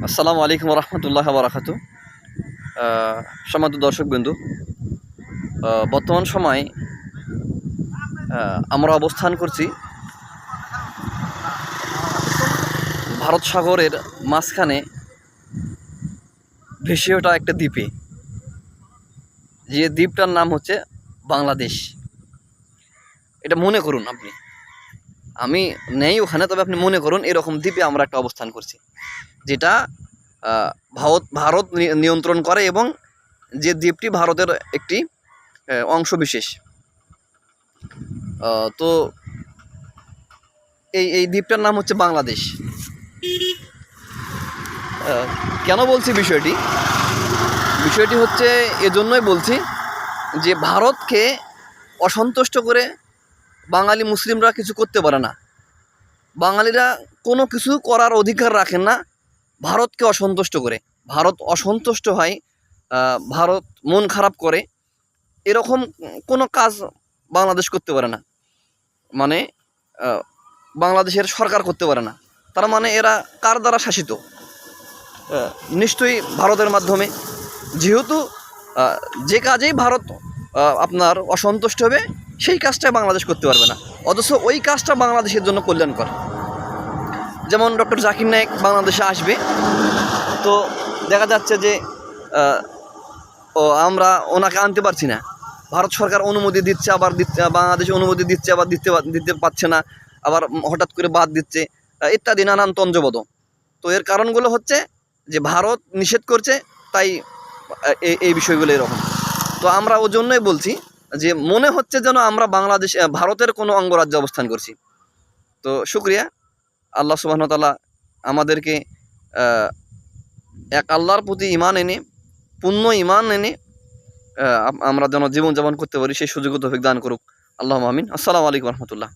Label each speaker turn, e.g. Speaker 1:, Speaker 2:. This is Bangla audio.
Speaker 1: আসসালামু আলাইকুম রহমতুল্লাহ বারাকাতু। সম্মানিত দর্শকবৃন্দু, বর্তমান সময় আমরা অবস্থান করছি ভারত সাগরের মাঝখানে ভেসে ওঠা একটা দ্বীপে, যে দ্বীপটার নাম হচ্ছে বাংলাদেশ। এটা মনে করুন আপনি, আমি নেই ওখানে, তবে আপনি মনে করুন এরকম দ্বীপে আমরা একটা অবস্থান করছি, যেটা ভারত নিয়ন্ত্রণ করে, এবং যে দ্বীপটি ভারতের একটি অংশ বিশেষ। তো এই দ্বীপটার নাম হচ্ছে বাংলাদেশ। কেন বলছি বিষয়টি হচ্ছে এজন্যই বলছি যে ভারতকে অসন্তুষ্ট করে বাঙালি মুসলিমরা কিছু করতে পারে না। বাঙালিরা কোনো কিছু করার অধিকার রাখেন না ভারতকে অসন্তুষ্ট করে। ভারত অসন্তুষ্ট হয়, ভারত মন খারাপ করে, এরকম কোনো কাজ বাংলাদেশ করতে পারে না। মানে বাংলাদেশের সরকার করতে পারে না। তার মানে এরা কার দ্বারা শাসিত? নিশ্চয়ই ভারতের মাধ্যমে। যেহেতু যে কাজেই ভারত আপনার অসন্তুষ্ট হবে, সেই কাজটা বাংলাদেশ করতে পারবে না, অথচ ওই কাজটা বাংলাদেশের জন্য কল্যাণকর। যেমন ডক্টর জাকির নায়েক বাংলাদেশে আসবে, তো দেখা যাচ্ছে যে আমরা ওনাকে আনতে পারছি না। ভারত সরকার অনুমতি দিচ্ছে, আবার বাংলাদেশ অনুমতি দিচ্ছে, আবার দিতে পারছে না, আবার হঠাৎ করে বাদ দিচ্ছে, ইত্যাদি নানান তঞ্জবদ। তো এর কারণগুলো হচ্ছে যে ভারত নিষেধ করছে, তাই এই বিষয়গুলো এরকম। তো আমরা ওই জন্যই বলছি যে মনে হচ্ছে যেন আমরা ভারতের কোনো অঙ্গরাজ্যে অবস্থান করছি। তো শুকরিয়া, আল্লাহ সুবহানাহু ওয়া তাআলা আমাদেরকে এক আল্লাহর প্রতি ঈমান এনে, পূর্ণ ঈমান এনে আমরা যেন জীবনযাপন করতে পারি, সেই সুযোগ তৌফিক দান করুক। আল্লাহুম্মা আমিন। আসসালামু আলাইকুম রহমতুল্লাহ।